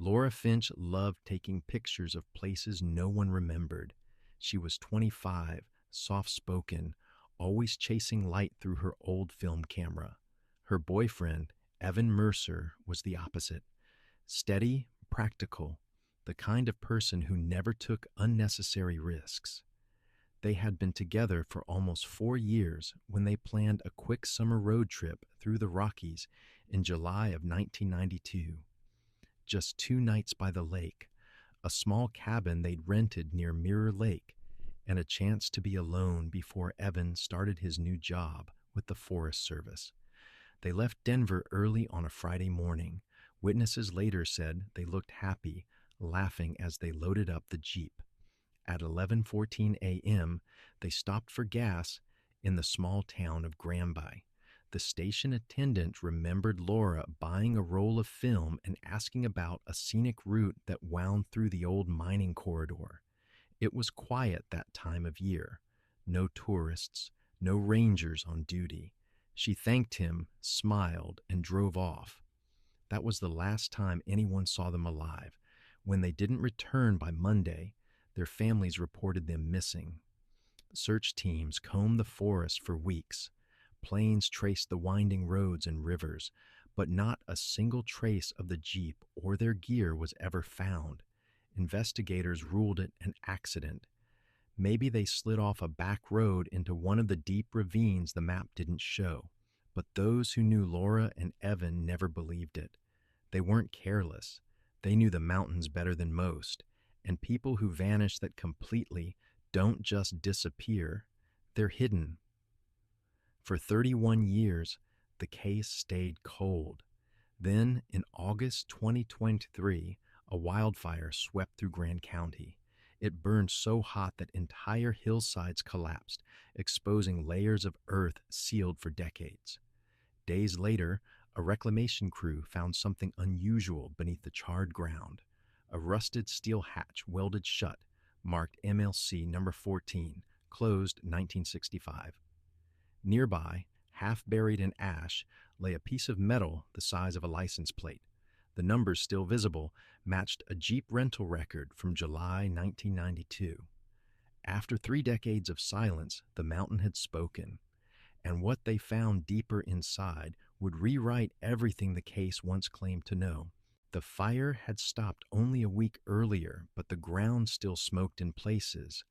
Laura Finch loved taking pictures of places no one remembered. She was 25, soft-spoken, always chasing light through her old film camera. Her boyfriend, Evan Mercer, was the opposite. Steady, practical, the kind of person who never took unnecessary risks. They had been together for almost 4 years when they planned a quick summer road trip through the Rockies in July of 1992. Just 2 nights by the lake, a small cabin they'd rented near Mirror Lake, and a chance to be alone before Evan started his new job with the Forest Service. They left Denver early on a Friday morning. Witnesses later said they looked happy, laughing as they loaded up the Jeep. At 11:14 a.m., they stopped for gas in the small town of Granby. The station attendant remembered Laura buying a roll of film and asking about a scenic route that wound through the old mining corridor. It was quiet that time of year. No tourists, no rangers on duty. She thanked him, smiled, and drove off. That was the last time anyone saw them alive. When they didn't return by Monday, their families reported them missing. Search teams combed the forest for weeks. Planes traced the winding roads and rivers, but not a single trace of the Jeep or their gear was ever found. Investigators ruled it an accident. Maybe they slid off a back road into one of the deep ravines the map didn't show. But those who knew Laura and Evan never believed it. They weren't careless. They knew the mountains better than most. And people who vanish that completely don't just disappear, they're hidden. For 31 years, the case stayed cold. Then, in August 2023, a wildfire swept through Grand County. It burned so hot that entire hillsides collapsed, exposing layers of earth sealed for decades. Days later, a reclamation crew found something unusual beneath the charred ground. A rusted steel hatch welded shut, marked MLC number 14, closed 1965. Nearby, half buried in ash, lay a piece of metal the size of a license plate. The numbers still visible matched a Jeep rental record from July 1992. After 3 decades of silence, the mountain had spoken, and what they found deeper inside would rewrite everything the case once claimed to know. The fire had stopped only a week earlier, but the ground still smoked in places.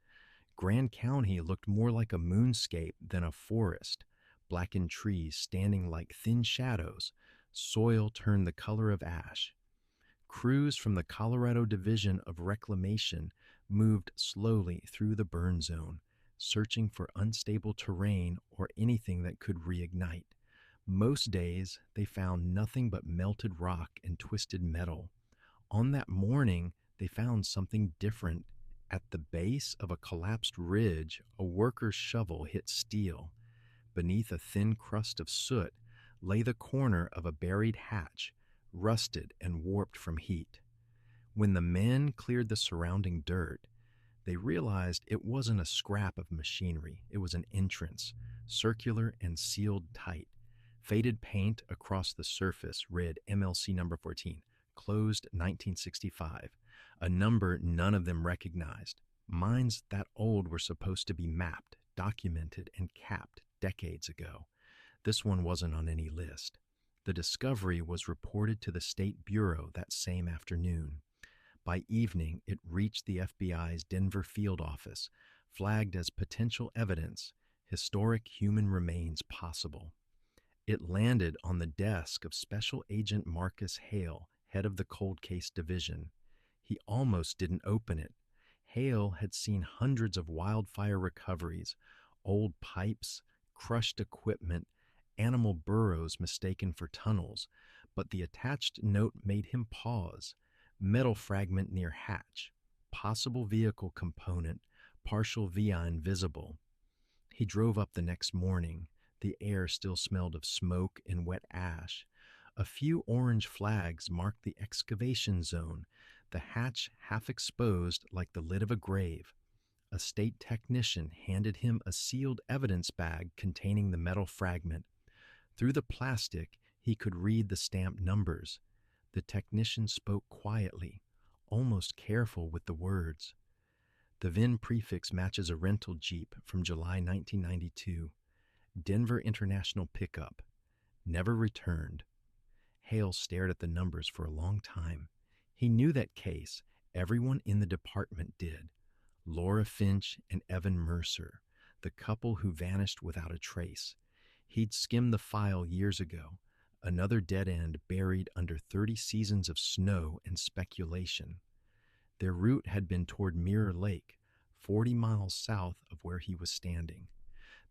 Grand County looked more like a moonscape than a forest, blackened trees standing like thin shadows, soil turned the color of ash. Crews from the Colorado Division of Reclamation moved slowly through the burn zone, searching for unstable terrain or anything that could reignite. Most days, they found nothing but melted rock and twisted metal. On that morning, they found something different. At the base of a collapsed ridge, a worker's shovel hit steel. Beneath a thin crust of soot lay the corner of a buried hatch, rusted and warped from heat. When the men cleared the surrounding dirt, they realized it wasn't a scrap of machinery. It was an entrance, circular and sealed tight. Faded paint across the surface read MLC number 14, closed 1965, a number none of them recognized. Mines that old were supposed to be mapped, documented, and capped decades ago. This one wasn't on any list. The discovery was reported to the State Bureau that same afternoon. By evening, it reached the FBI's Denver field office, flagged as potential evidence, historic human remains possible. It landed on the desk of Special Agent Marcus Hale, head of the Cold Case Division. He almost didn't open it. Hale had seen hundreds of wildfire recoveries, old pipes, crushed equipment, animal burrows mistaken for tunnels, but the attached note made him pause. Metal fragment near hatch, possible vehicle component, partial VI visible. He drove up the next morning. The air still smelled of smoke and wet ash. A few orange flags marked the excavation zone, the hatch half exposed like the lid of a grave. A state technician handed him a sealed evidence bag containing the metal fragment. Through the plastic, he could read the stamped numbers. The technician spoke quietly, almost careful with the words. The VIN prefix matches a rental Jeep from July 1992. Denver International Pickup. Never returned. Hale stared at the numbers for a long time. He knew that case. Everyone in the department did. Laura Finch and Evan Mercer, the couple who vanished without a trace. He'd skimmed the file years ago. Another dead end buried under 30 seasons of snow and speculation. Their route had been toward Mirror Lake, 40 miles south of where he was standing.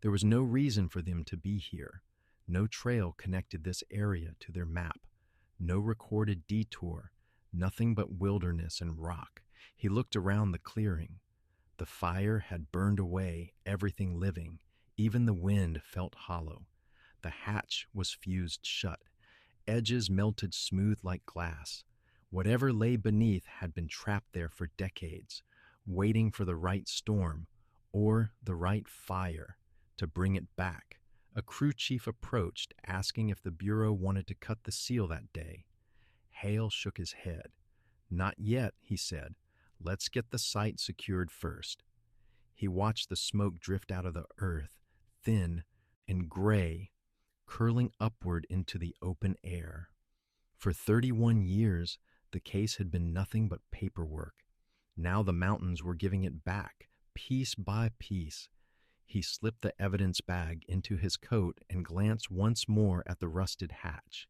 There was no reason for them to be here. No trail connected this area to their map. No recorded detour. Nothing but wilderness and rock. He looked around the clearing. The fire had burned away everything living. Even the wind felt hollow. The hatch was fused shut. Edges melted smooth like glass. Whatever lay beneath had been trapped there for decades, waiting for the right storm or the right fire to bring it back. A crew chief approached, asking if the Bureau wanted to cut the seal that day. Hale shook his head. Not yet, he said. Let's get the site secured first. He watched the smoke drift out of the earth, thin and gray, curling upward into the open air. For 31 years, the case had been nothing but paperwork. Now the mountains were giving it back, piece by piece. He slipped the evidence bag into his coat and glanced once more at the rusted hatch.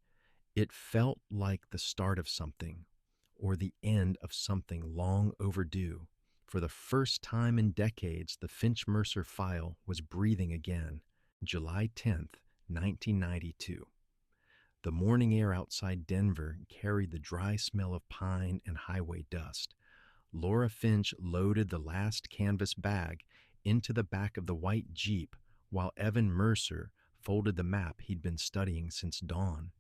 It felt like the start of something, or the end of something long overdue. For the first time in decades, the Finch Mercer file was breathing again. July 10th, 1992. The morning air outside Denver carried the dry smell of pine and highway dust. Laura Finch loaded the last canvas bag into the back of the white Jeep while Evan Mercer folded the map he'd been studying since dawn.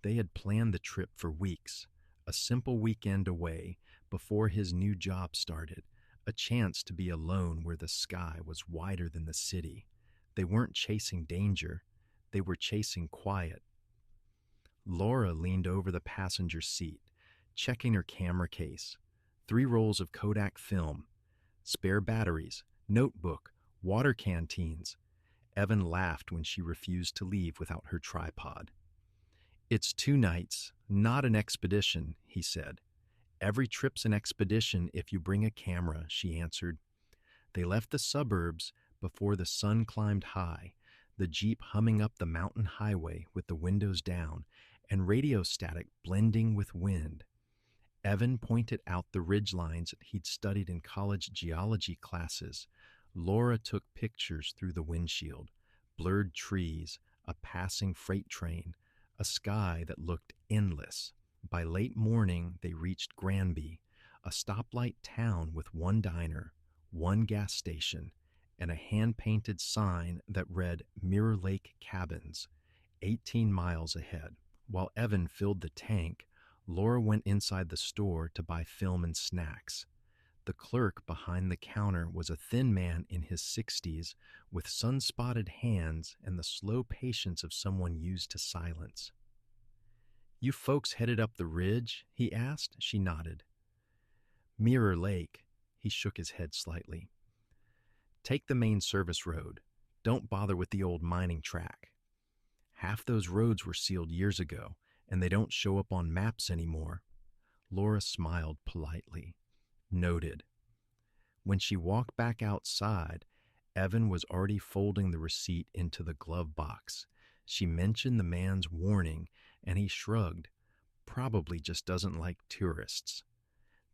They had planned the trip for weeks, a simple weekend away before his new job started, a chance to be alone where the sky was wider than the city. They weren't chasing danger, they were chasing quiet. Laura leaned over the passenger seat, checking her camera case. 3 rolls of Kodak film, spare batteries, notebook, water canteens. Evan laughed when she refused to leave without her tripod. It's 2 nights, not an expedition, he said. Every trip's an expedition if you bring a camera, she answered. They left the suburbs before the sun climbed high, the Jeep humming up the mountain highway with the windows down and radio static blending with wind. Evan pointed out the ridgelines he'd studied in college geology classes. Laura took pictures through the windshield, blurred trees, a passing freight train, a sky that looked endless. By late morning, they reached Granby, a stoplight town with 1 diner, 1 gas station, and a hand-painted sign that read Mirror Lake Cabins, 18 miles ahead. While Evan filled the tank, Laura went inside the store to buy film and snacks. The clerk behind the counter was a thin man in his 60s with sun-spotted hands and the slow patience of someone used to silence. You folks headed up the ridge? He asked. She nodded. Mirror Lake. He shook his head slightly. Take the main service road. Don't bother with the old mining track. Half those roads were sealed years ago, and they don't show up on maps anymore. Laura smiled politely. Noted. When she walked back outside, Evan was already folding the receipt into the glove box. She mentioned the man's warning, and he shrugged. Probably just doesn't like tourists.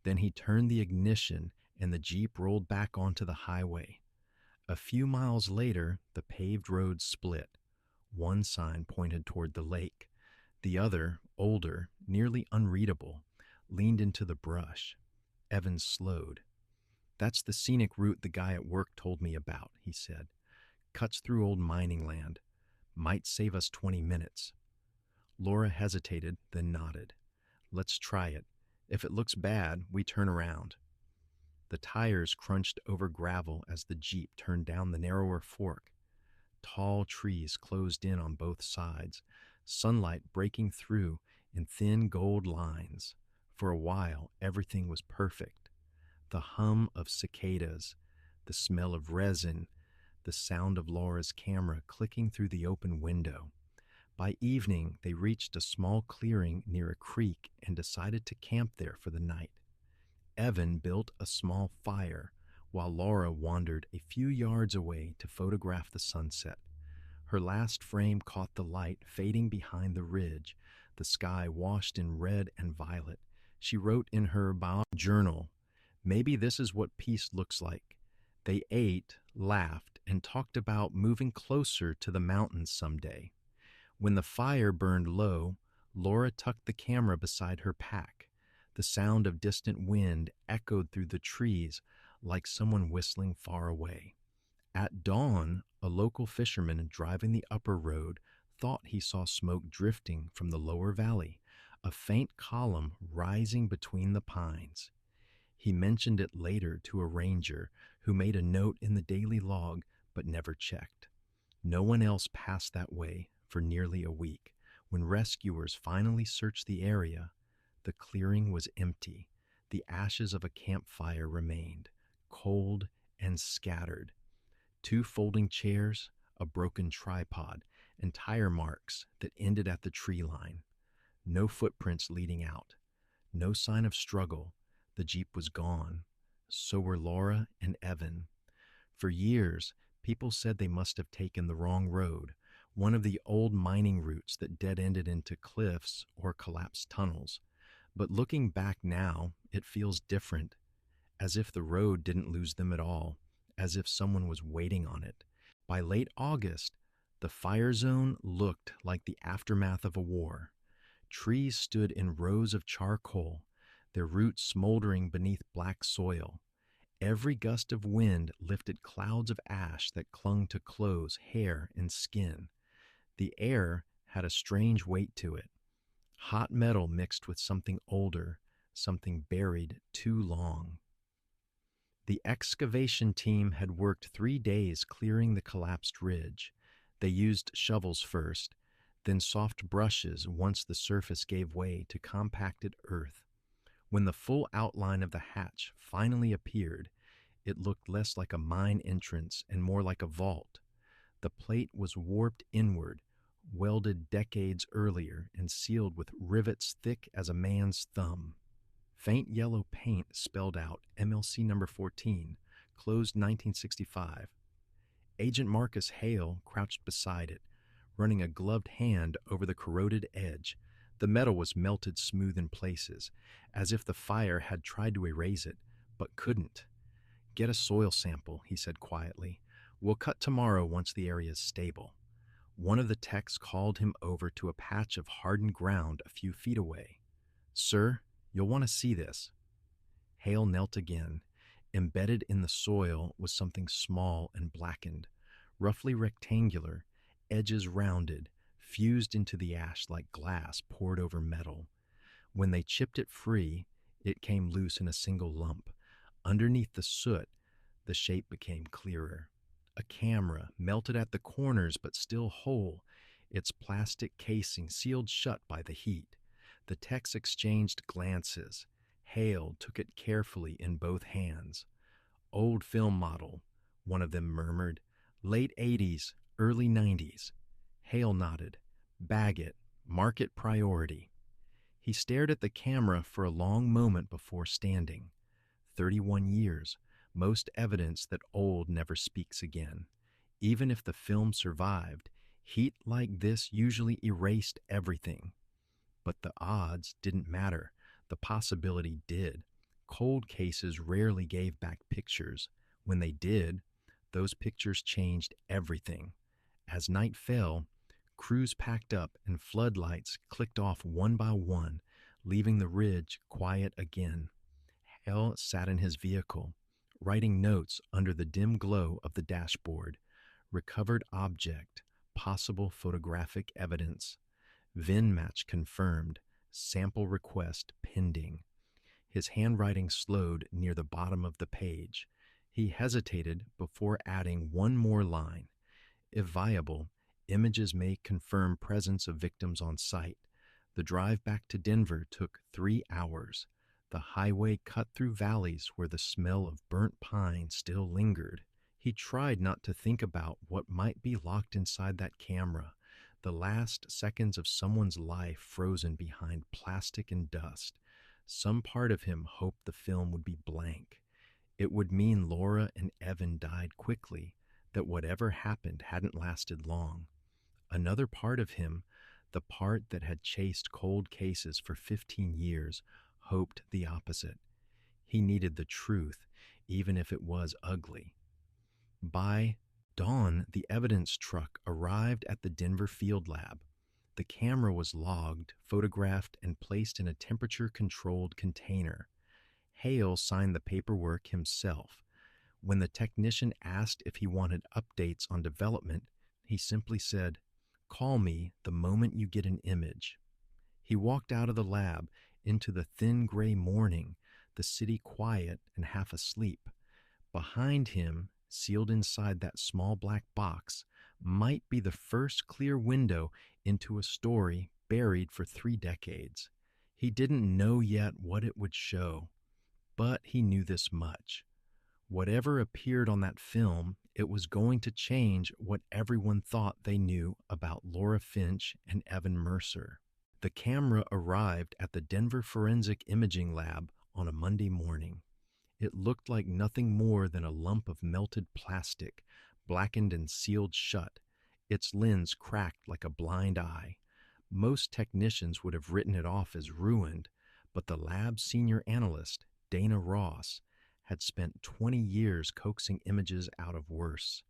Then he turned the ignition, and the Jeep rolled back onto the highway. A few miles later, the paved road split. 1 sign pointed toward the lake. The other, older, nearly unreadable, leaned into the brush. Evan slowed. That's the scenic route the guy at work told me about, he said. Cuts through old mining land. Might save us 20 minutes. Laura hesitated, then nodded. Let's try it. If it looks bad, we turn around. The tires crunched over gravel as the Jeep turned down the narrower fork. Tall trees closed in on both sides, sunlight breaking through, in thin gold lines. For a while, everything was perfect. The hum of cicadas, the smell of resin, the sound of Laura's camera clicking through the open window. By evening, they reached a small clearing near a creek and decided to camp there for the night. Evan built a small fire while Laura wandered a few yards away to photograph the sunset. Her last frame caught the light fading behind the ridge, the sky washed in red and violet. She wrote in her journal, "Maybe this is what peace looks like." They ate, laughed, and talked about moving closer to the mountains someday. When the fire burned low, Laura tucked the camera beside her pack. The sound of distant wind echoed through the trees like someone whistling far away. At dawn, a local fisherman driving the upper road thought he saw smoke drifting from the lower valley, a faint column rising between the pines. He mentioned it later to a ranger who made a note in the daily log but never checked. No one else passed that way for nearly a week. When rescuers finally searched the area, the clearing was empty. The ashes of a campfire remained, cold and scattered. 2 folding chairs, a broken tripod, and tire marks that ended at the tree line. No footprints leading out. No sign of struggle. The Jeep was gone. So were Laura and Evan. For years, people said they must have taken the wrong road, one of the old mining routes that dead-ended into cliffs or collapsed tunnels. But looking back now, it feels different, as if the road didn't lose them at all, as if someone was waiting on it. By late August, the fire zone looked like the aftermath of a war. Trees stood in rows of charcoal, their roots smoldering beneath black soil. Every gust of wind lifted clouds of ash that clung to clothes, hair, and skin. The air had a strange weight to it. Hot metal mixed with something older, something buried too long. The excavation team had worked 3 days clearing the collapsed ridge. They used shovels first, then soft brushes once the surface gave way to compacted earth. When the full outline of the hatch finally appeared, it looked less like a mine entrance and more like a vault. The plate was warped inward, welded decades earlier and sealed with rivets thick as a man's thumb. Faint yellow paint spelled out MLC number 14, closed 1965. Agent Marcus Hale crouched beside it, running a gloved hand over the corroded edge. The metal was melted smooth in places, as if the fire had tried to erase it, but couldn't. "Get a soil sample," he said quietly. "We'll cut tomorrow once the area is stable." One of the techs called him over to a patch of hardened ground a few feet away. "Sir, you'll want to see this." Hale knelt again. Embedded in the soil was something small and blackened, roughly rectangular, edges rounded, fused into the ash like glass poured over metal. When they chipped it free, it came loose in a single lump. Underneath the soot, the shape became clearer. A camera, melted at the corners but still whole, its plastic casing sealed shut by the heat. The techs exchanged glances. Hale took it carefully in both hands. "Old film model," one of them murmured. "Late 80s, early 90s. Hale nodded. "Bag it. Market priority." He stared at the camera for a long moment before standing. 31 years, most evidence that old never speaks again. Even if the film survived, heat like this usually erased everything. But the odds didn't matter. The possibility did. Cold cases rarely gave back pictures. When they did, those pictures changed everything. As night fell, crews packed up and floodlights clicked off one by one, leaving the ridge quiet again. Hale sat in his vehicle, writing notes under the dim glow of the dashboard. Recovered object, possible photographic evidence. VIN match confirmed, sample request pending. His handwriting slowed near the bottom of the page. He hesitated before adding one more line. If viable, images may confirm presence of victims on site. The drive back to Denver took 3 hours. The highway cut through valleys where the smell of burnt pine still lingered. He tried not to think about what might be locked inside that camera, the last seconds of someone's life frozen behind plastic and dust. Some part of him hoped the film would be blank. It would mean Laura and Evan died quickly, that whatever happened hadn't lasted long. Another part of him, the part that had chased cold cases for 15 years, hoped the opposite. He needed the truth, even if it was ugly. By dawn, the evidence truck arrived at the Denver field lab. The camera was logged, photographed, and placed in a temperature-controlled container. Hale signed the paperwork himself. When the technician asked if he wanted updates on development, he simply said, "Call me the moment you get an image." He walked out of the lab into the thin gray morning, the city quiet and half asleep. Behind him, sealed inside that small black box, might be the first clear window into a story buried for 3 decades. He didn't know yet what it would show, but he knew this much. Whatever appeared on that film, it was going to change what everyone thought they knew about Laura Finch and Evan Mercer. The camera arrived at the Denver Forensic Imaging Lab on a Monday morning. It looked like nothing more than a lump of melted plastic, blackened and sealed shut, its lens cracked like a blind eye. Most technicians would have written it off as ruined, but the lab's senior analyst, Dana Ross, had spent 20 years coaxing images out of worse.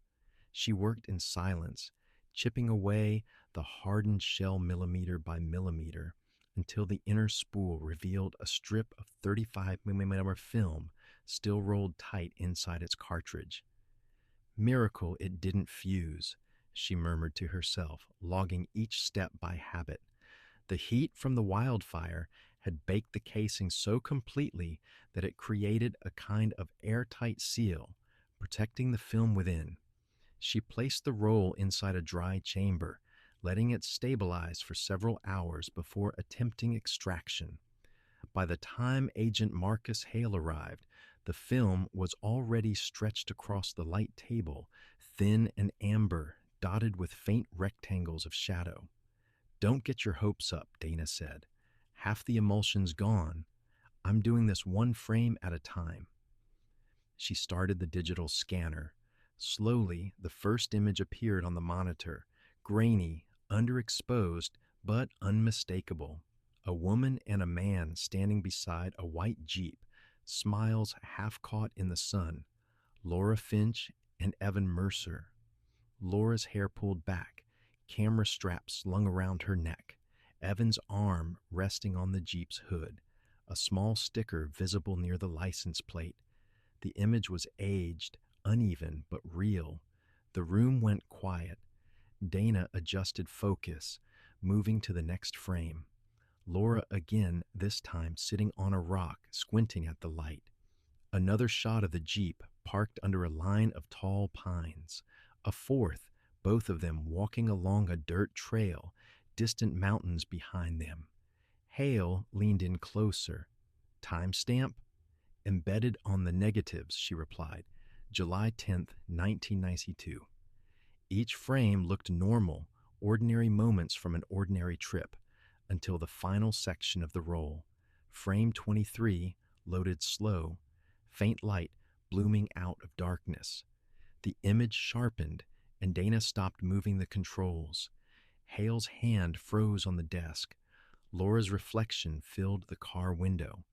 She worked in silence, chipping away the hardened shell millimeter by millimeter until the inner spool revealed a strip of 35mm film still rolled tight inside its cartridge. Miracle it didn't fuse, she murmured to herself, logging each step by habit. The heat from the wildfire had baked the casing so completely that it created a kind of airtight seal, protecting the film within. She placed the roll inside a dry chamber, letting it stabilize for several hours before attempting extraction. By the time Agent Marcus Hale arrived, the film was already stretched across the light table, thin and amber, dotted with faint rectangles of shadow. "Don't get your hopes up," Dana said. "Half the emulsion's gone. I'm doing this one frame at a time." She started the digital scanner. Slowly, the first image appeared on the monitor, grainy, underexposed, but unmistakable. A woman and a man standing beside a white Jeep, smiles half caught in the sun. Laura Finch and Evan Mercer. Laura's hair pulled back, camera strap slung around her neck, Evan's arm resting on the Jeep's hood, a small sticker visible near the license plate. The image was aged, uneven, but real. The room went quiet. Dana adjusted focus, moving to the next frame. Laura again, this time sitting on a rock, squinting at the light. Another shot of the Jeep parked under a line of tall pines. A fourth, both of them walking along a dirt trail, distant mountains behind them. Hale leaned in closer. "Timestamp?" "Embedded on the negatives," she replied. "July 10th, 1992. Each frame looked normal, ordinary moments from an ordinary trip, until the final section of the roll. Frame 23 loaded slow, faint light blooming out of darkness. The image sharpened, and Dana stopped moving the controls. Hale's hand froze on the desk. Laura's reflection filled the car window.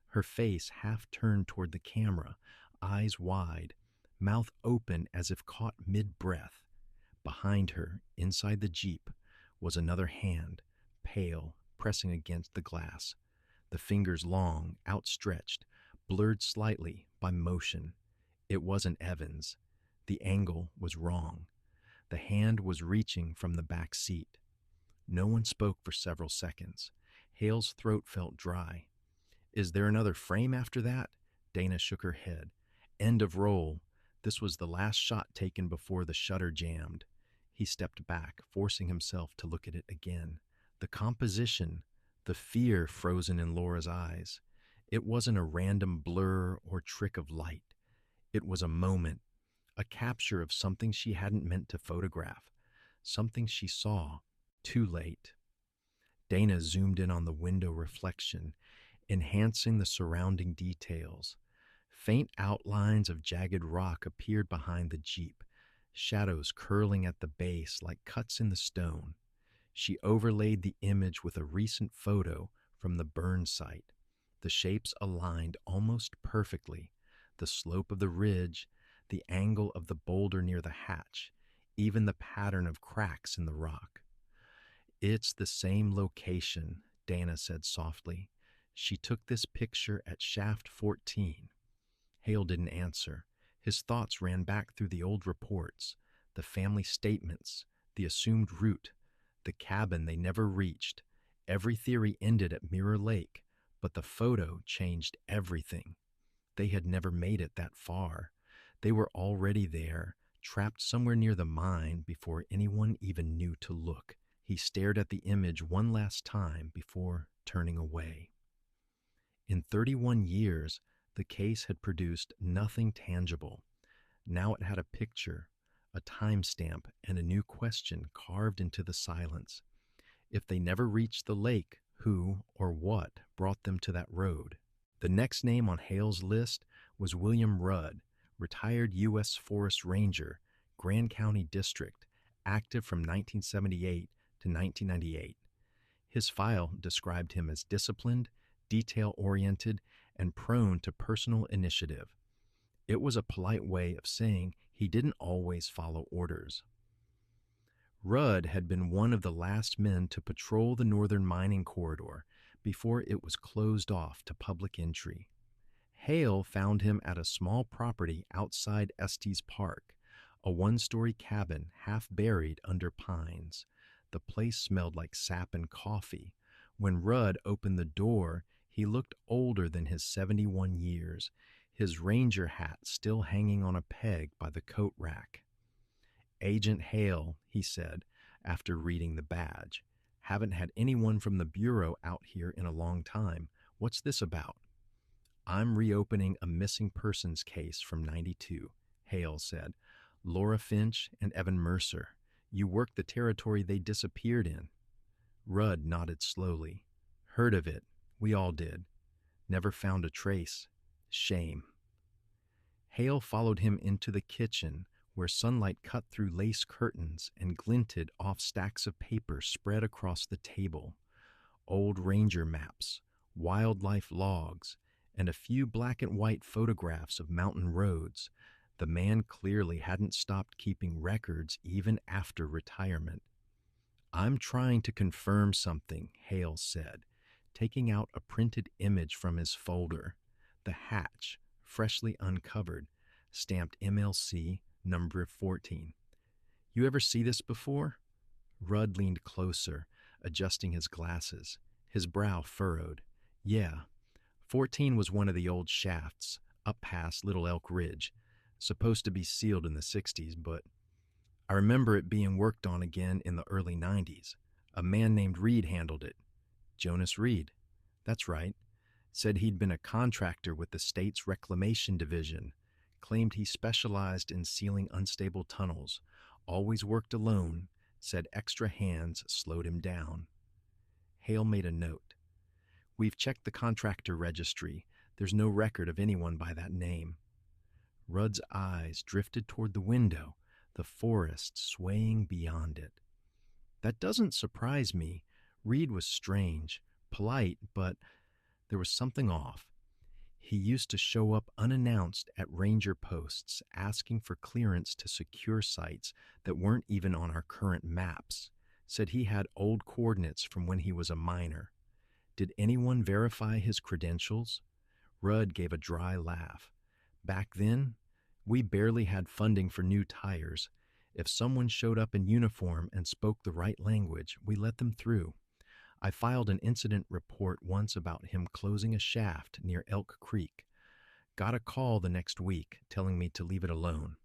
Her face half turned toward the camera, eyes wide, mouth open as if caught mid-breath. Behind her, inside the Jeep, was another hand, pale, pressing against the glass. The fingers long, outstretched, blurred slightly by motion. It wasn't Evan's. The angle was wrong. The hand was reaching from the back seat. No one spoke for several seconds. Hale's throat felt dry. "Is there another frame after that?" Dana shook her head. "End of roll. This was the last shot taken before the shutter jammed." He stepped back, forcing himself to look at it again. The composition, the fear frozen in Laura's eyes. It wasn't a random blur or trick of light. It was a moment, a capture of something she hadn't meant to photograph, something she saw too late. Dana zoomed in on the window reflection, enhancing the surrounding details. Faint outlines of jagged rock appeared behind the Jeep, shadows curling at the base like cuts in the stone. She overlaid the image with a recent photo from the burn site. The shapes aligned almost perfectly. The slope of the ridge, the angle of the boulder near the hatch, even the pattern of cracks in the rock. "It's the same location," Dana said softly. "She took this picture at Shaft 14. Hale didn't answer. His thoughts ran back through the old reports, the family statements, the assumed route, the cabin they never reached. Every theory ended at Mirror Lake, but the photo changed everything. They had never made it that far. They were already there, trapped somewhere near the mine before anyone even knew to look. He stared at the image one last time before turning away. In 31 years, the case had produced nothing tangible. Now it had a picture, a timestamp, and a new question carved into the silence. If they never reached the lake, who or what brought them to that road? The next name on Hale's list was William Rudd, retired U.S. Forest Ranger, Grand County District, active from 1978 to 1998. His file described him as disciplined, detail-oriented, and prone to personal initiative. It was a polite way of saying he didn't always follow orders. Rudd had been one of the last men to patrol the northern mining corridor before it was closed off to public entry. Hale found him at a small property outside Estes Park, a one-story cabin half buried under pines. The place smelled like sap and coffee. When Rudd opened the door, he looked older than his 71 years, his ranger hat still hanging on a peg by the coat rack. "Agent Hale," he said, after reading the badge. "Haven't had anyone from the Bureau out here in a long time. What's this about?" "I'm reopening a missing persons case from '92, Hale said. "Laura Finch and Evan Mercer. You worked the territory they disappeared in." Rudd nodded slowly. "Heard of it. We all did. Never found a trace. Shame." Hale followed him into the kitchen, where sunlight cut through lace curtains and glinted off stacks of paper spread across the table. Old ranger maps, wildlife logs, and a few black and white photographs of mountain roads. The man clearly hadn't stopped keeping records even after retirement. "I'm trying to confirm something," Hale said, taking out a printed image from his folder. The hatch, freshly uncovered, stamped MLC number 14. "You ever see this before?" Rudd leaned closer, adjusting his glasses, his brow furrowed. "Yeah. 14 was one of the old shafts, up past Little Elk Ridge. Supposed to be sealed in the 60s, but I remember it being worked on again in the early 90s. A man named Reed handled it." "Jonas Reed." "That's right. Said he'd been a contractor with the state's reclamation division. Claimed he specialized in sealing unstable tunnels. Always worked alone. Said extra hands slowed him down." Hale made a note. "We've checked the contractor registry. There's no record of anyone by that name." Rudd's eyes drifted toward the window, the forest swaying beyond it. "That doesn't surprise me. Reed was strange, polite, but there was something off. He used to show up unannounced at ranger posts, asking for clearance to secure sites that weren't even on our current maps. Said he had old coordinates from when he was a miner. Did anyone verify his credentials?" Rudd gave a dry laugh. "Back then, we barely had funding for new tires. If someone showed up in uniform and spoke the right language, we let them through. I filed an incident report once about him closing a shaft near Elk Creek. Got a call the next week telling me to leave it alone."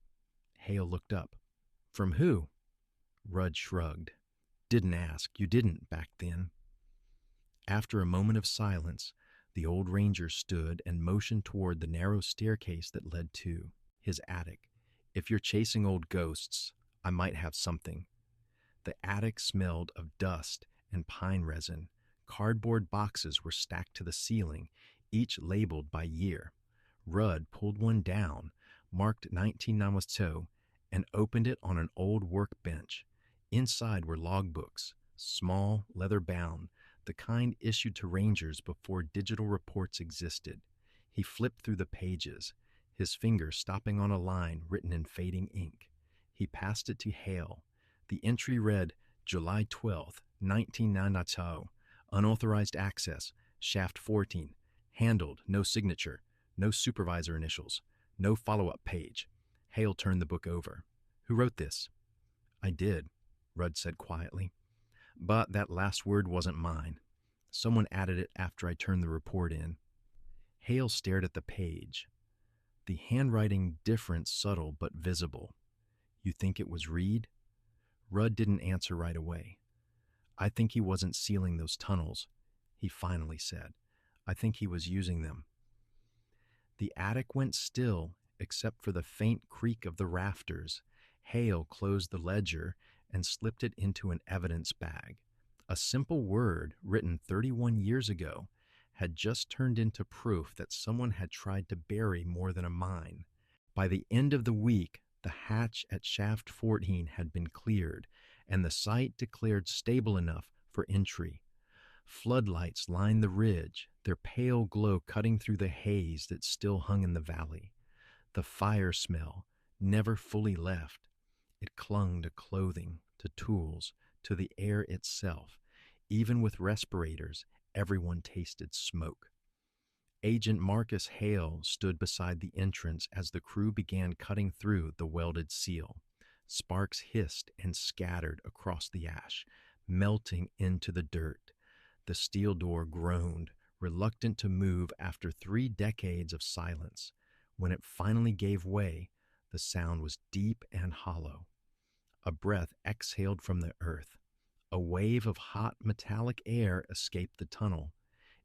Hale looked up. "From who?" Rudd shrugged. "Didn't ask. You didn't back then." After a moment of silence, the old ranger stood and motioned toward the narrow staircase that led to his attic. If you're chasing old ghosts, I might have something. The attic smelled of dust and pine resin. Cardboard boxes were stacked to the ceiling, each labeled by year. Rudd pulled one down, marked 1992, and opened it on an old workbench. Inside were logbooks, small, leather-bound, the kind issued to rangers before digital reports existed. He flipped through the pages, his finger stopping on a line written in fading ink. He passed it to Hale. The entry read, July 12th, 1992, unauthorized access, shaft 14, handled, no signature, no supervisor initials, no follow-up page. Hale turned the book over. Who wrote this? I did, Rudd said quietly. But that last word wasn't mine. Someone added it after I turned the report in. Hale stared at the page. The handwriting different, subtle, but visible. You think it was Reed? Rudd didn't answer right away. I think he wasn't sealing those tunnels, he finally said. I think he was using them. The attic went still, except for the faint creak of the rafters. Hale closed the ledger and slipped it into an evidence bag. A simple word written 31 years ago had just turned into proof that someone had tried to bury more than a mine. By the end of the week, the hatch at Shaft 14 had been cleared, and the site declared stable enough for entry. Floodlights lined the ridge, their pale glow cutting through the haze that still hung in the valley. The fire smell never fully left. It clung to clothing, to tools, to the air itself. Even with respirators, everyone tasted smoke. Agent Marcus Hale stood beside the entrance as the crew began cutting through the welded seal. Sparks hissed and scattered across the ash, melting into the dirt. The steel door groaned, reluctant to move after 3 decades of silence. When it finally gave way, the sound was deep and hollow. A breath exhaled from the earth. A wave of hot metallic air escaped the tunnel.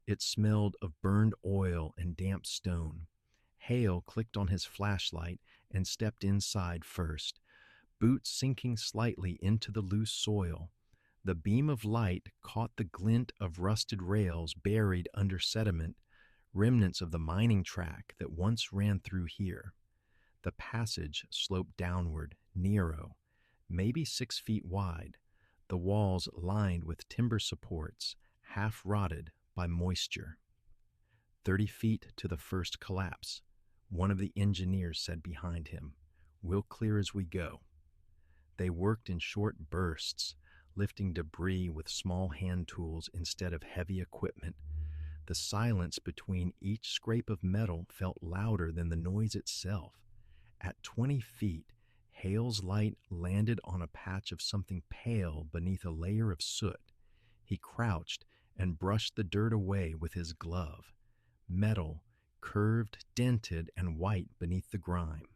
It smelled of burned oil and damp stone. Hale clicked on his flashlight and stepped inside first, boots sinking slightly into the loose soil. The beam of light caught the glint of rusted rails buried under sediment, remnants of the mining track that once ran through here. The passage sloped downward, narrow, maybe 6 feet wide, the walls lined with timber supports, half rotted by moisture. 30 feet to the first collapse, one of the engineers said behind him. We'll clear as we go. They worked in short bursts, lifting debris with small hand tools instead of heavy equipment. The silence between each scrape of metal felt louder than the noise itself. At 20 feet, Hale's light landed on a patch of something pale beneath a layer of soot. He crouched and brushed the dirt away with his glove. Metal, curved, dented, and white beneath the grime.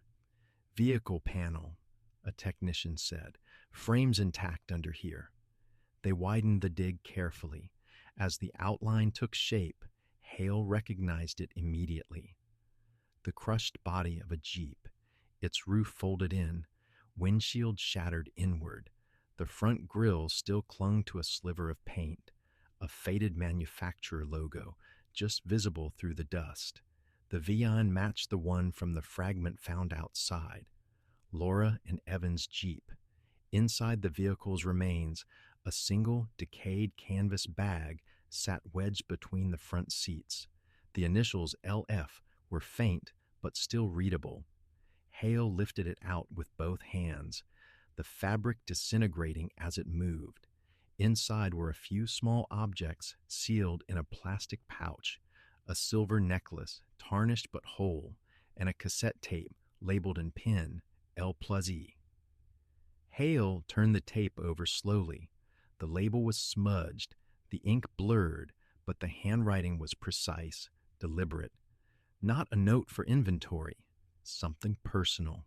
Vehicle panel, a technician said. Frames intact under here. They widened the dig carefully. As the outline took shape, Hale recognized it immediately. The crushed body of a Jeep, its roof folded in, windshield shattered inward. The front grille still clung to a sliver of paint, a faded manufacturer logo just visible through the dust. The Vian matched the one from the fragment found outside. Laura and Evan's Jeep. Inside the vehicle's remains, a single decayed canvas bag sat wedged between the front seats. The initials LF were faint but still readable. Hale lifted it out with both hands, the fabric disintegrating as it moved. Inside were a few small objects sealed in a plastic pouch, a silver necklace, tarnished but whole, and a cassette tape labeled in pen, L+E. Hale turned the tape over slowly. The label was smudged, the ink blurred, but the handwriting was precise, deliberate. Not a note for inventory, something personal.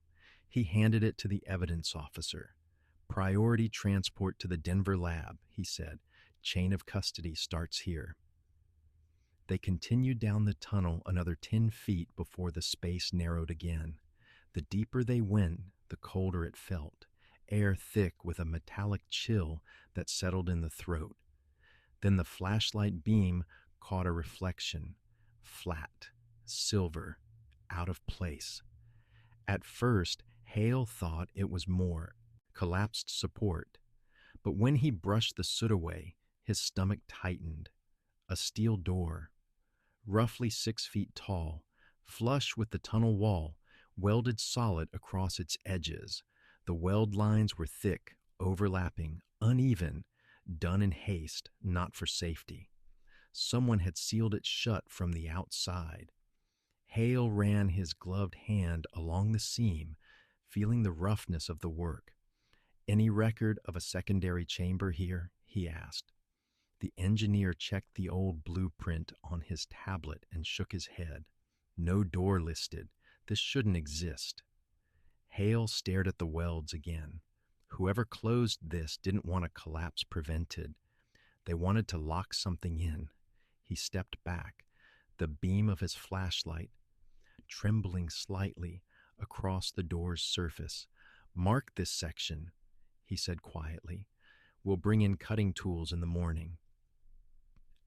He handed it to the evidence officer. Priority transport to the Denver lab, he said. Chain of custody starts here. They continued down the tunnel another 10 feet before the space narrowed again. The deeper they went, the colder it felt, air thick with a metallic chill that settled in the throat. Then the flashlight beam caught a reflection, flat, silver, out of place. At first, Hale thought it was more, collapsed support, but when he brushed the soot away, his stomach tightened. A steel door, roughly 6 feet tall, flush with the tunnel wall, welded solid across its edges. The weld lines were thick, overlapping, uneven, done in haste, not for safety. Someone had sealed it shut from the outside. Hale ran his gloved hand along the seam, feeling the roughness of the work. "Any record of a secondary chamber here?" he asked. The engineer checked the old blueprint on his tablet and shook his head. "No door listed. This shouldn't exist." Hale stared at the welds again. Whoever closed this didn't want a collapse prevented. They wanted to lock something in. He stepped back, the beam of his flashlight trembling slightly across the door's surface. "Mark this section," he said quietly. "We'll bring in cutting tools in the morning."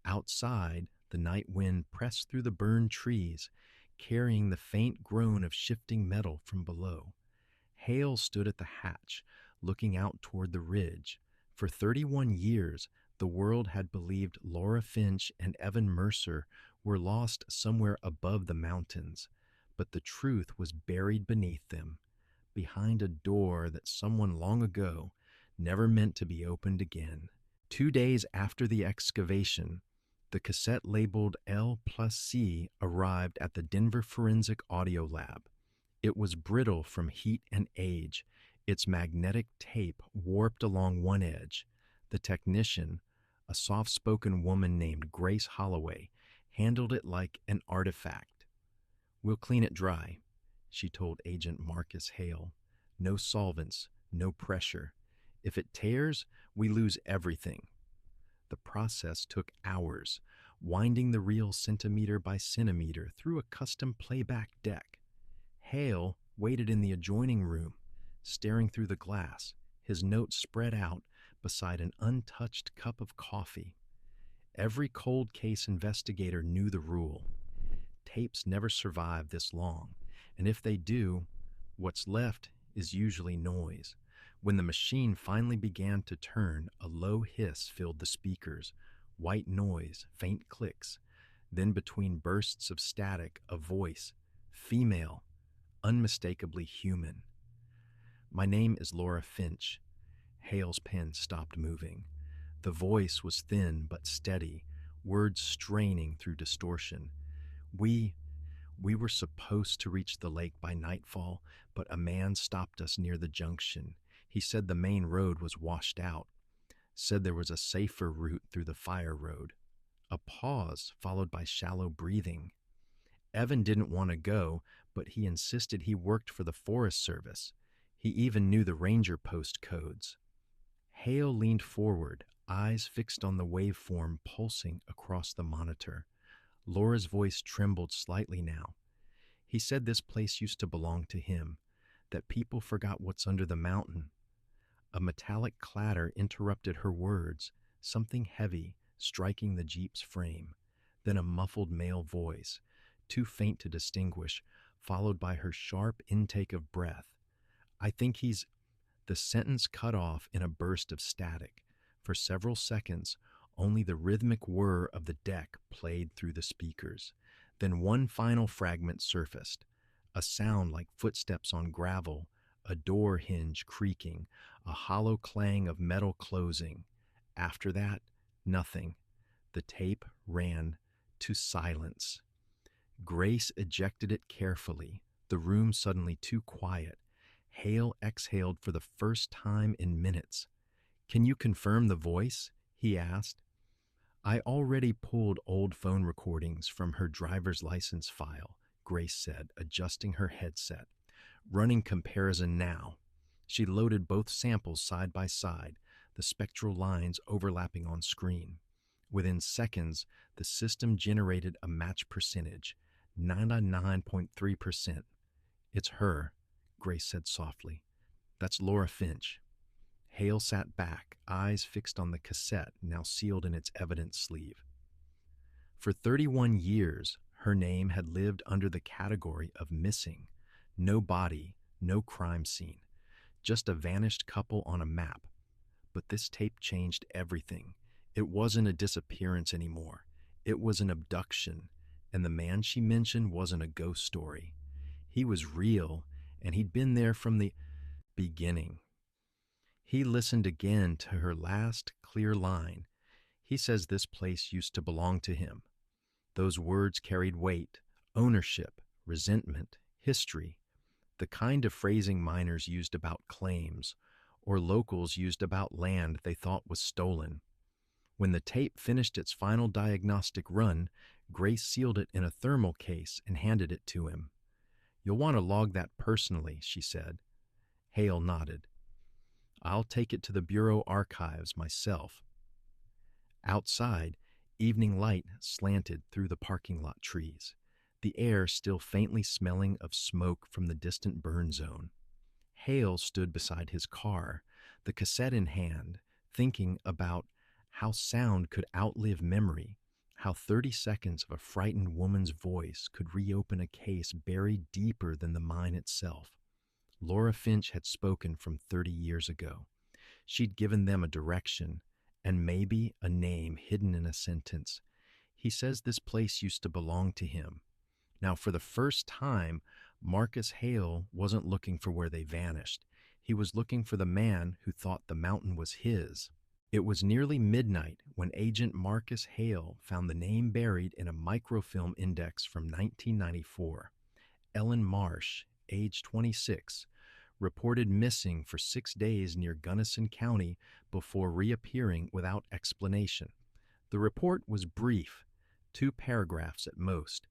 Outside, the night wind pressed through the burned trees, carrying the faint groan of shifting metal from below. Hale stood at the hatch, looking out toward the ridge. For 31 years, the world had believed Laura Finch and Evan Mercer were lost somewhere above the mountains, but the truth was buried beneath them, behind a door that someone long ago never meant to be opened again. 2 days after the excavation, the cassette labeled L+C arrived at the Denver Forensic Audio Lab. It was brittle from heat and age, its magnetic tape warped along one edge. The technician, a soft-spoken woman named Grace Holloway, handled it like an artifact. "We'll clean it dry," she told Agent Marcus Hale. "No solvents, no pressure. If it tears, we lose everything." The process took hours, winding the reel centimeter by centimeter through a custom playback deck. Hale waited in the adjoining room, staring through the glass, his notes spread out beside an untouched cup of coffee. Every cold case investigator knew the rule. Tapes never survive this long, and if they do, what's left is usually noise. When the machine finally began to turn, a low hiss filled the speakers, white noise, faint clicks. Then between bursts of static, a voice, female, unmistakably human. "My name is Laura Finch." Hale's pen stopped moving. The voice was thin but steady, words straining through distortion. We were supposed to reach the lake by nightfall, but a man stopped us near the junction. He said the main road was washed out, said there was a safer route through the fire road." A pause followed by shallow breathing. "Evan didn't want to go, but he insisted he worked for the Forest Service. He even knew the ranger post codes." Hale leaned forward, eyes fixed on the waveform pulsing across the monitor. Laura's voice trembled slightly now. "He said this place used to belong to him, that people forgot what's under the mountain." A metallic clatter interrupted her words, something heavy striking the Jeep's frame. Then a muffled male voice, too faint to distinguish, followed by her sharp intake of breath. "I think he's—" The sentence cut off in a burst of static. For several seconds, only the rhythmic whir of the deck played through the speakers. Then one final fragment surfaced, a sound like footsteps on gravel, a door hinge creaking, a hollow clang of metal closing. After that, nothing. The tape ran to silence. Grace ejected it carefully, the room suddenly too quiet. Hale exhaled for the first time in minutes. "Can you confirm the voice?" he asked. "I already pulled old phone recordings from her driver's license file," Grace said, adjusting her headset. "Running comparison now." She loaded both samples side by side, the spectral lines overlapping on screen. Within seconds, the system generated a match percentage, 99.3%. It's her, Grace said softly. That's Laura Finch. Hale sat back, eyes fixed on the cassette now sealed in its evidence sleeve. For 31 years, her name had lived under the category of missing. No body, no crime scene, just a vanished couple on a map. But this tape changed everything. It wasn't a disappearance anymore. It was an abduction, and the man she mentioned wasn't a ghost story. He was real, and he'd been there from the beginning. He listened again to her last clear line. He says this place used to belong to him. Those words carried weight, ownership, resentment, history, the kind of phrasing miners used about claims, or locals used about land they thought was stolen. When the tape finished its final diagnostic run, Grace sealed it in a thermal case and handed it to him. You'll want to log that personally, she said. Hale nodded. I'll take it to the Bureau archives myself. Outside, evening light slanted through the parking lot trees, the air still faintly smelling of smoke from the distant burn zone. Hale stood beside his car, the cassette in hand, thinking about how sound could outlive memory, how 30 seconds of a frightened woman's voice could reopen a case buried deeper than the mine itself. Laura Finch had spoken from 30 years ago. She'd given them a direction, and maybe a name hidden in a sentence. He says this place used to belong to him. Now, for the first time, Marcus Hale wasn't looking for where they vanished. He was looking for the man who thought the mountain was his. It was nearly midnight when Agent Marcus Hale found the name buried in a microfilm index from 1994. Ellen Marsh, age 26, reported missing for 6 days near Gunnison County before reappearing without explanation. The report was brief, 2 paragraphs at most.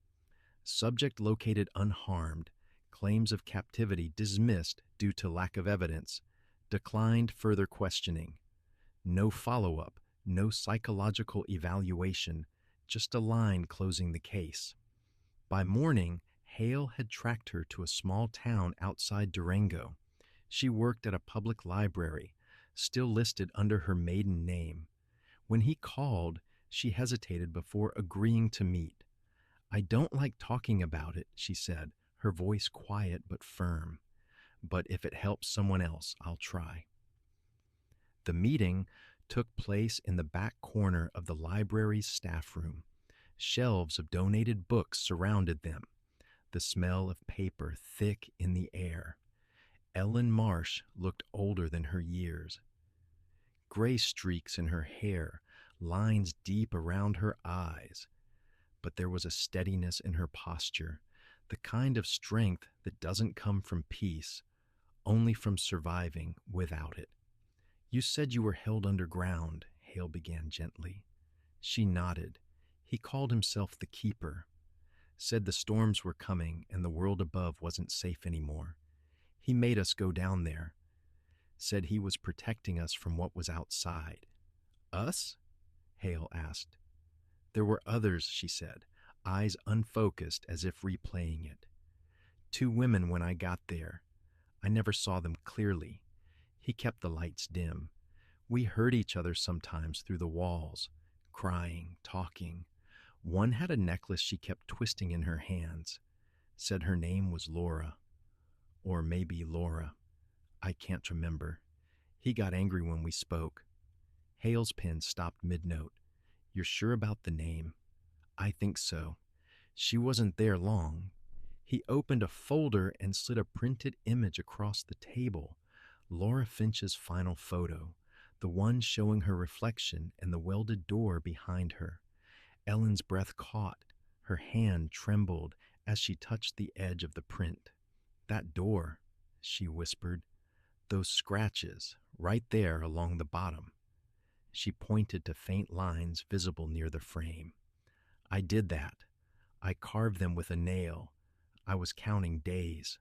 Subject located unharmed, claims of captivity dismissed due to lack of evidence, declined further questioning. No follow-up, no psychological evaluation, just a line closing the case. By morning, Hale had tracked her to a small town outside Durango. She worked at a public library, still listed under her maiden name. When he called, she hesitated before agreeing to meet. I don't like talking about it, she said, her voice quiet but firm. But if it helps someone else, I'll try. The meeting took place in the back corner of the library's staff room. Shelves of donated books surrounded them, the smell of paper thick in the air. Ellen Marsh looked older than her years. Gray streaks in her hair, lines deep around her eyes. But there was a steadiness in her posture, the kind of strength that doesn't come from peace, only from surviving without it. You said you were held underground, Hale began gently. She nodded. He called himself the Keeper. Said the storms were coming and the world above wasn't safe anymore. He made us go down there. Said he was protecting us from what was outside. Us? Hale asked. There were others, she said, eyes unfocused as if replaying it. 2 women when I got there. I never saw them clearly. He kept the lights dim. We heard each other sometimes through the walls, crying, talking. One had a necklace she kept twisting in her hands. Said her name was Laura. Or maybe Laura. I can't remember. He got angry when we spoke. Hale's pen stopped mid-note. You're sure about the name? I think so. She wasn't there long. He opened a folder and slid a printed image across the table. Laura Finch's final photo, the one showing her reflection and the welded door behind her. Ellen's breath caught. Her hand trembled as she touched the edge of the print. That door, she whispered. Those scratches, right there along the bottom. She pointed to faint lines visible near the frame. I did that. I carved them with a nail. I was counting days.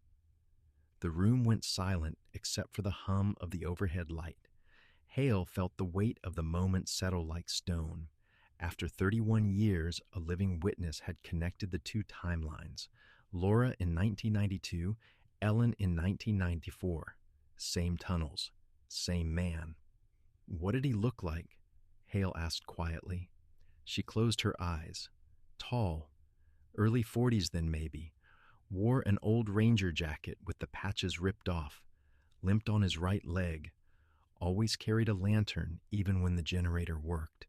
The room went silent except for the hum of the overhead light. Hale felt the weight of the moment settle like stone. After 31 years, a living witness had connected the two timelines. Laura in 1992, Ellen in 1994. Same tunnels, same man. What did he look like? Hale asked quietly. She closed her eyes. Tall, early 40s then maybe. Wore an old ranger jacket with the patches ripped off. Limped on his right leg. Always carried a lantern even when the generator worked.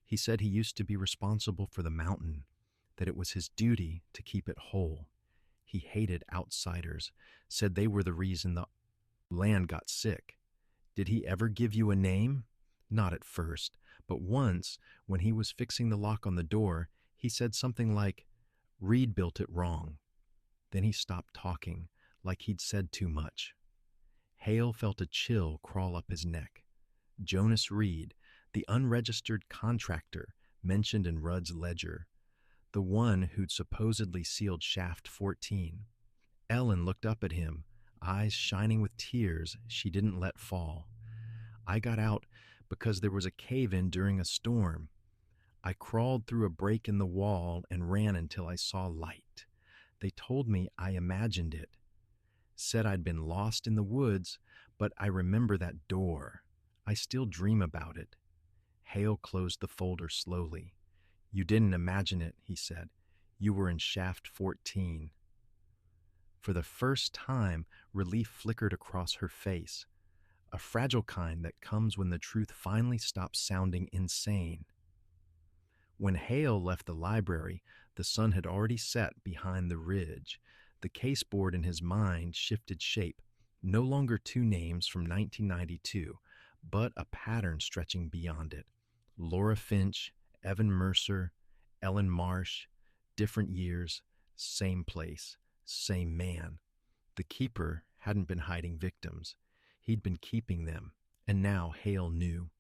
He said he used to be responsible for the mountain, that it was his duty to keep it whole. He hated outsiders, said they were the reason the land got sick. Did he ever give you a name? Not at first, but once, when he was fixing the lock on the door, he said something like, "Reed built it wrong." Then he stopped talking, like he'd said too much. Hale felt a chill crawl up his neck. Jonas Reed, the unregistered contractor mentioned in Rudd's ledger, the one who'd supposedly sealed Shaft 14. Ellen looked up at him, eyes shining with tears she didn't let fall. I got out because there was a cave-in during a storm. I crawled through a break in the wall and ran until I saw light. They told me I imagined it. Said I'd been lost in the woods, but I remember that door. I still dream about it. Hale closed the folder slowly. You didn't imagine it, he said. You were in Shaft 14. For the first time, relief flickered across her face, a fragile kind that comes when the truth finally stops sounding insane. When Hale left the library, the sun had already set behind the ridge. The caseboard in his mind shifted shape, no longer two names from 1992, but a pattern stretching beyond it. Laura Finch, Evan Mercer, Ellen Marsh, different years, same place, same man. The keeper hadn't been hiding victims. He'd been keeping them, and now Hale knew.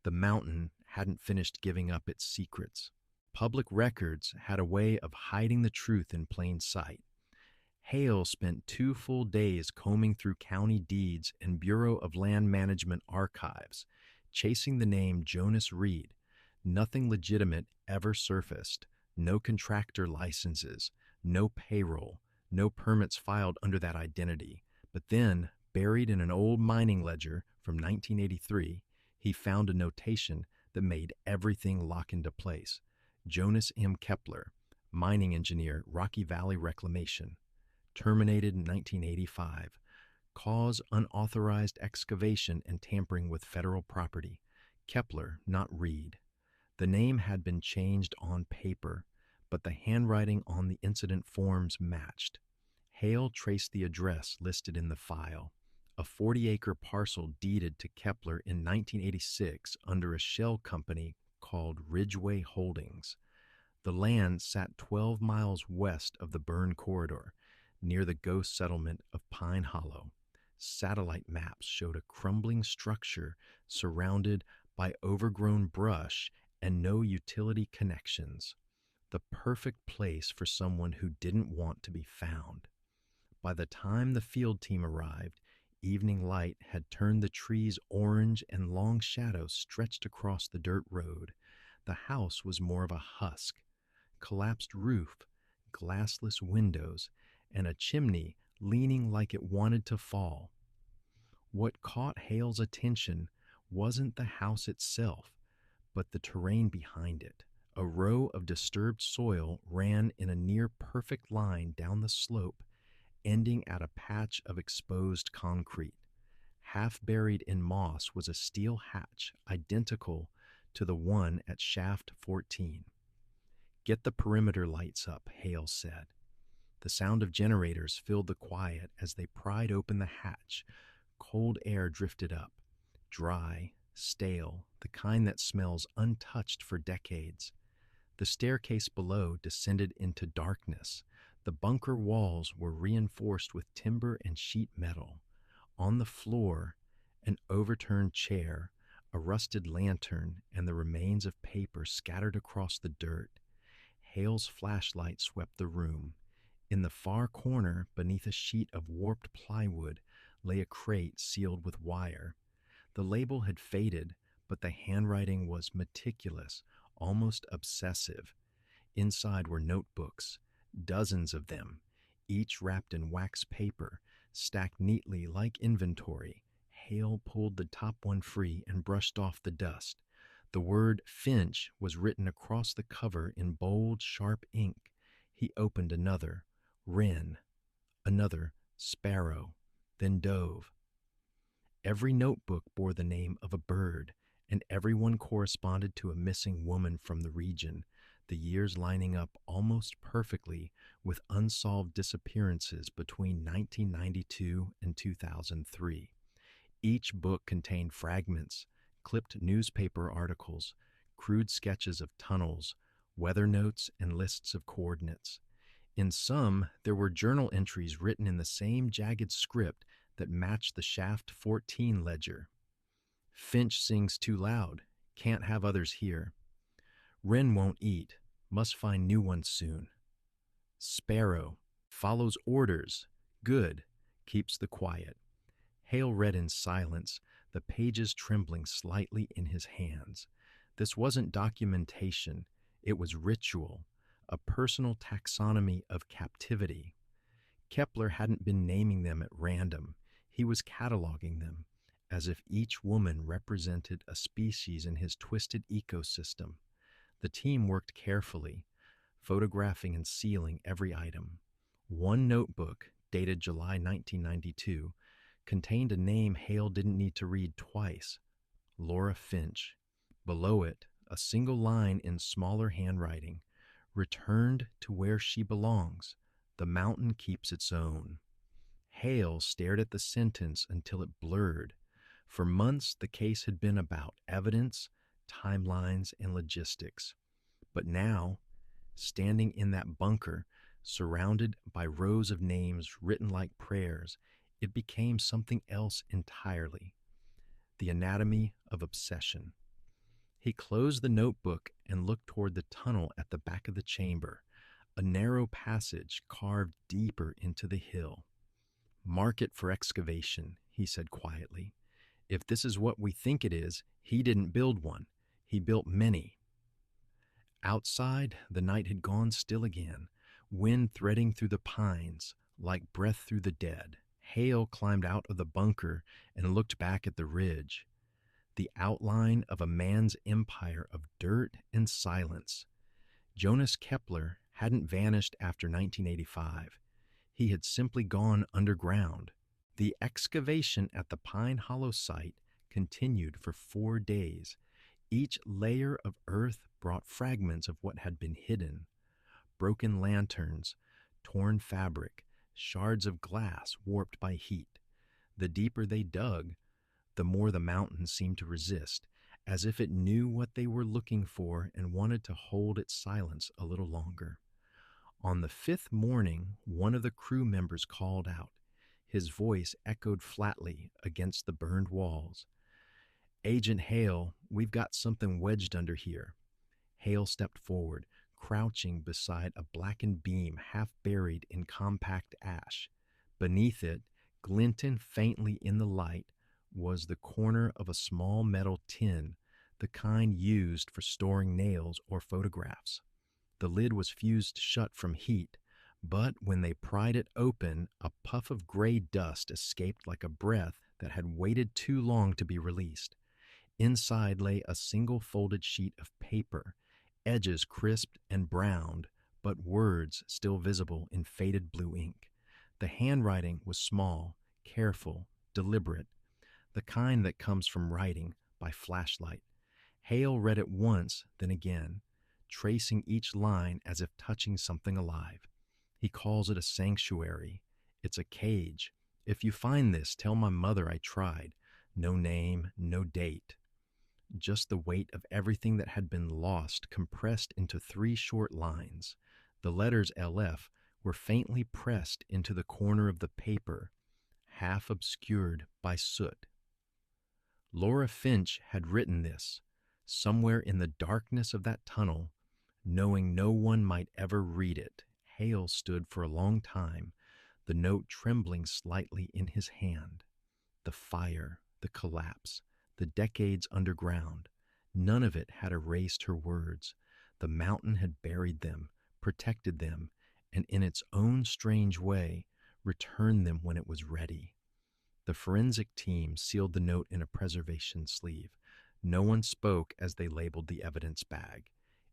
The mountain hadn't finished giving up its secrets. Public records had a way of hiding the truth in plain sight. Hale spent 2 full days combing through county deeds and Bureau of Land Management archives, chasing the name Jonas Reed. Nothing legitimate ever surfaced. No contractor licenses, no payroll, no permits filed under that identity. But then, buried in an old mining ledger from 1983, he found a notation that made everything lock into place. Jonas M. Kepler, mining engineer, Rocky Valley Reclamation. Terminated in 1985. Cause unauthorized excavation and tampering with federal property. Kepler, not Reed. The name had been changed on paper, but the handwriting on the incident forms matched. Hale traced the address listed in the file, a 40-acre parcel deeded to Kepler in 1986 under a shell company called Ridgeway Holdings. The land sat 12 miles west of the burn corridor, near the ghost settlement of Pine Hollow. Satellite maps showed a crumbling structure surrounded by overgrown brush and no utility connections. The perfect place for someone who didn't want to be found. By the time the field team arrived, evening light had turned the trees orange and long shadows stretched across the dirt road. The house was more of a husk. Collapsed roof, glassless windows, and a chimney leaning like it wanted to fall. What caught Hale's attention wasn't the house itself, but the terrain behind it. A row of disturbed soil ran in a near-perfect line down the slope, ending at a patch of exposed concrete. Half buried in moss was a steel hatch identical to the one at Shaft 14. Get the perimeter lights up, Hale said. The sound of generators filled the quiet as they pried open the hatch. Cold air drifted up, dry, stale, the kind that smells untouched for decades. The staircase below descended into darkness. The bunker walls were reinforced with timber and sheet metal. On the floor, an overturned chair, a rusted lantern, and the remains of paper scattered across the dirt. Hale's flashlight swept the room. In the far corner, beneath a sheet of warped plywood, lay a crate sealed with wire. The label had faded, but the handwriting was meticulous, almost obsessive. Inside were notebooks, dozens of them, each wrapped in wax paper, stacked neatly like inventory. Hale pulled the top one free and brushed off the dust. The word Finch was written across the cover in bold, sharp ink. He opened another, Wren, another, Sparrow, then Dove. Every notebook bore the name of a bird, and every one corresponded to a missing woman from the region, the years lining up almost perfectly with unsolved disappearances between 1992 and 2003. Each book contained fragments, clipped newspaper articles, crude sketches of tunnels, weather notes, and lists of coordinates. In some, there were journal entries written in the same jagged script that matched the Shaft 14 ledger. Finch sings too loud, can't have others hear. Wren won't eat, must find new ones soon. Sparrow, follows orders, good, keeps the quiet. Hale read in silence, the pages trembling slightly in his hands. This wasn't documentation, it was ritual, a personal taxonomy of captivity. Kepler hadn't been naming them at random, he was cataloging them, as if each woman represented a species in his twisted ecosystem. The team worked carefully, photographing and sealing every item. One notebook, dated July 1992, contained a name Hale didn't need to read twice, Laura Finch. Below it, a single line in smaller handwriting, returned to where she belongs. The mountain keeps its own. Hale stared at the sentence until it blurred. For months, the case had been about evidence, timelines, and logistics. But now, standing in that bunker, surrounded by rows of names written like prayers, it became something else entirely. The anatomy of obsession. He closed the notebook and looked toward the tunnel at the back of the chamber, a narrow passage carved deeper into the hill. Mark it for excavation, he said quietly. If this is what we think it is, he didn't build one. He built many. Outside, the night had gone still again, wind threading through the pines like breath through the dead. Hale climbed out of the bunker and looked back at the ridge, the outline of a man's empire of dirt and silence. Jonas Kepler hadn't vanished after 1985. He had simply gone underground. The excavation at the Pine Hollow site continued for 4 days. Each layer of earth brought fragments of what had been hidden. Broken lanterns, torn fabric, shards of glass warped by heat. The deeper they dug, the more the mountain seemed to resist, as if it knew what they were looking for and wanted to hold its silence a little longer. On the 5th morning, one of the crew members called out. His voice echoed flatly against the burned walls. "Agent Hale, we've got something wedged under here." Hale stepped forward, crouching beside a blackened beam half buried in compact ash. Beneath it, glinting faintly in the light, was the corner of a small metal tin, the kind used for storing nails or photographs. The lid was fused shut from heat, but when they pried it open, a puff of gray dust escaped like a breath that had waited too long to be released. Inside lay a single folded sheet of paper, edges crisped and browned, but words still visible in faded blue ink. The handwriting was small, careful, deliberate, the kind that comes from writing by flashlight. Hale read it once, then again, tracing each line as if touching something alive. He calls it a sanctuary. It's a cage. If you find this, tell my mother I tried. No name, no date. Just the weight of everything that had been lost compressed into 3 short lines. The letters LF were faintly pressed into the corner of the paper, half obscured by soot. Laura Finch had written this, somewhere in the darkness of that tunnel, knowing no one might ever read it. Hale stood for a long time, the note trembling slightly in his hand. The fire, the collapse, the decades underground. None of it had erased her words. The mountain had buried them, protected them, and in its own strange way, returned them when it was ready. The forensic team sealed the note in a preservation sleeve. No one spoke as they labeled the evidence bag.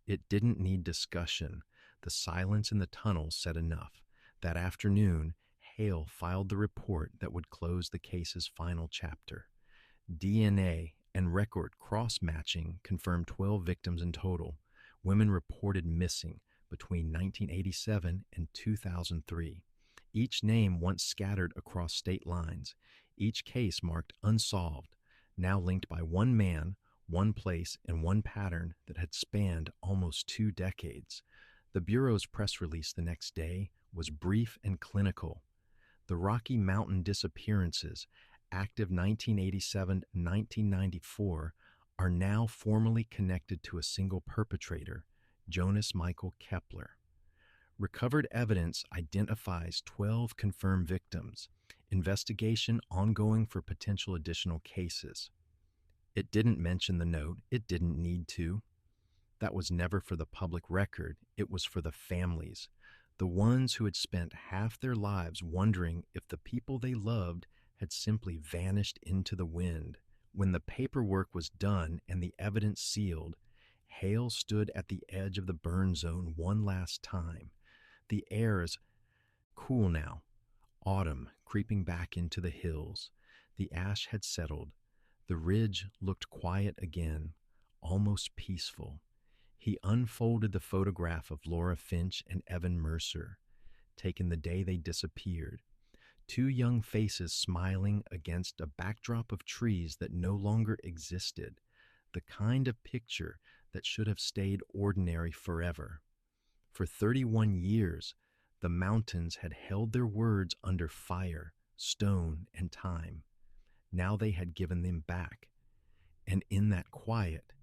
It didn't need discussion. The silence in the tunnel said enough. That afternoon, Hale filed the report that would close the case's final chapter. DNA and record cross-matching confirmed 12 victims in total. Women reported missing between 1987 and 2003. Each name once scattered across state lines. Each case marked unsolved, now linked by one man, one place, and one pattern that had spanned almost 2 decades. The Bureau's press release the next day was brief and clinical. The Rocky Mountain disappearances, active 1987-1994, are now formally connected to a single perpetrator, Jonas Michael Kepler. Recovered evidence identifies 12 confirmed victims. Investigation ongoing for potential additional cases. It didn't mention the note. It didn't need to. That was never for the public record. It was for the families, the ones who had spent half their lives wondering if the people they loved had simply vanished into the wind. When the paperwork was done and the evidence sealed, Hale stood at the edge of the burn zone one last time. The air is cool now, autumn creeping back into the hills. The ash had settled. The ridge looked quiet again, almost peaceful. He unfolded the photograph of Laura Finch and Evan Mercer, taken the day they disappeared. 2 young faces smiling against a backdrop of trees that no longer existed, the kind of picture that should have stayed ordinary forever. For 31 years, the mountains had held their words under fire, stone, and time. Now they had given them back. And in that quiet,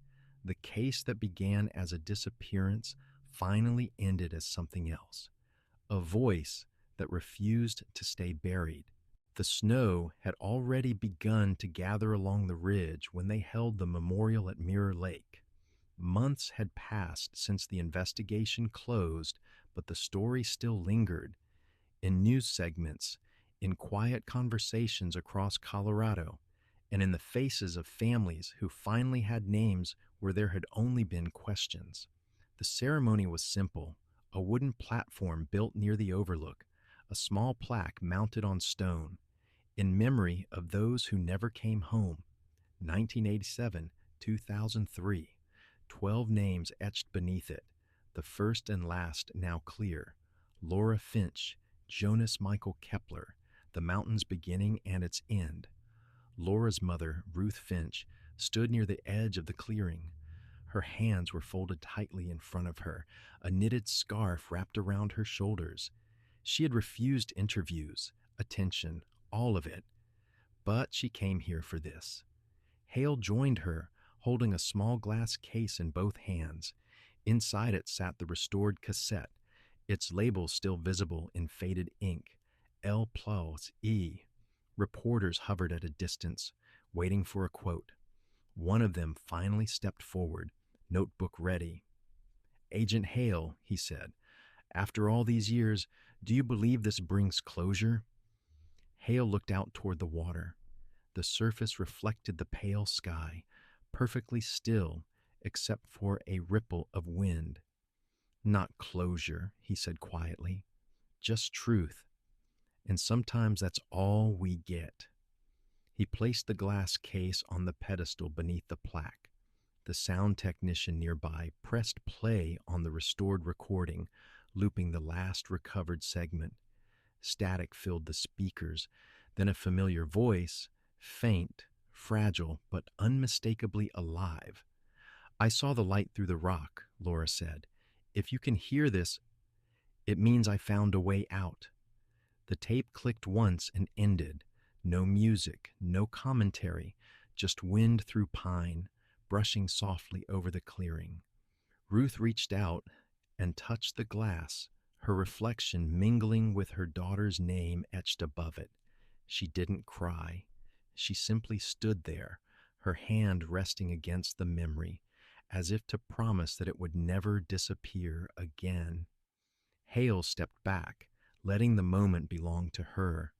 the case that began as a disappearance finally ended as something else. A voice that refused to stay buried. The snow had already begun to gather along the ridge when they held the memorial at Mirror Lake. Months had passed since the investigation closed, but the story still lingered. In news segments, in quiet conversations across Colorado, and in the faces of families who finally had names where there had only been questions. The ceremony was simple, a wooden platform built near the overlook, a small plaque mounted on stone, in memory of those who never came home. 1987-2003, 12 names etched beneath it, the first and last now clear. Laura Finch, Jonas Michael Kepler, the mountain's beginning and its end. Laura's mother, Ruth Finch, stood near the edge of the clearing. Her hands were folded tightly in front of her, a knitted scarf wrapped around her shoulders. She had refused interviews, attention, all of it. But she came here for this. Hale joined her, holding a small glass case in both hands. Inside it sat the restored cassette, its label still visible in faded ink. L plus E. Reporters hovered at a distance, waiting for a quote. One of them finally stepped forward, notebook ready. "Agent Hale," he said, "after all these years, do you believe this brings closure?" Hale looked out toward the water. The surface reflected the pale sky, perfectly still except for a ripple of wind. "Not closure," he said quietly, "just truth. And sometimes that's all we get." He placed the glass case on the pedestal beneath the plaque. The sound technician nearby pressed play on the restored recording, looping the last recovered segment. Static filled the speakers, then a familiar voice, faint, fragile, but unmistakably alive. "I saw the light through the rock," Laura said. "If you can hear this, it means I found a way out." The tape clicked once and ended. No music, no commentary, just wind through pine, brushing softly over the clearing. Ruth reached out and touched the glass, her reflection mingling with her daughter's name etched above it. She didn't cry. She simply stood there, her hand resting against the memory, as if to promise that it would never disappear again. Hale stepped back, letting the moment belong to her.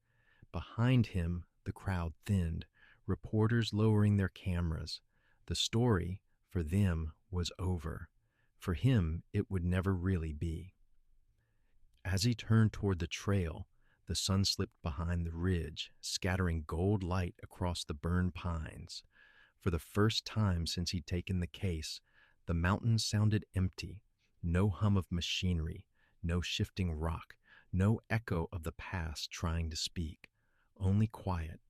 Behind him, the crowd thinned, reporters lowering their cameras. The story, for them, was over. For him, it would never really be. As he turned toward the trail, the sun slipped behind the ridge, scattering gold light across the burned pines. For the first time since he'd taken the case, the mountains sounded empty. No hum of machinery, no shifting rock, no echo of the past trying to speak. Only quiet.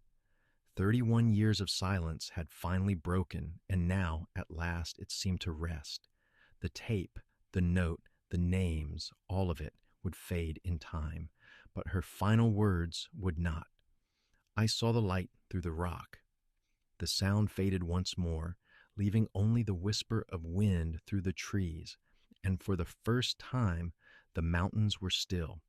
31 years of silence had finally broken, and now, at last, it seemed to rest. The tape, the note, the names, all of it would fade in time, but her final words would not. I saw the light through the rock. The sound faded once more, leaving only the whisper of wind through the trees, and for the first time, the mountains were still.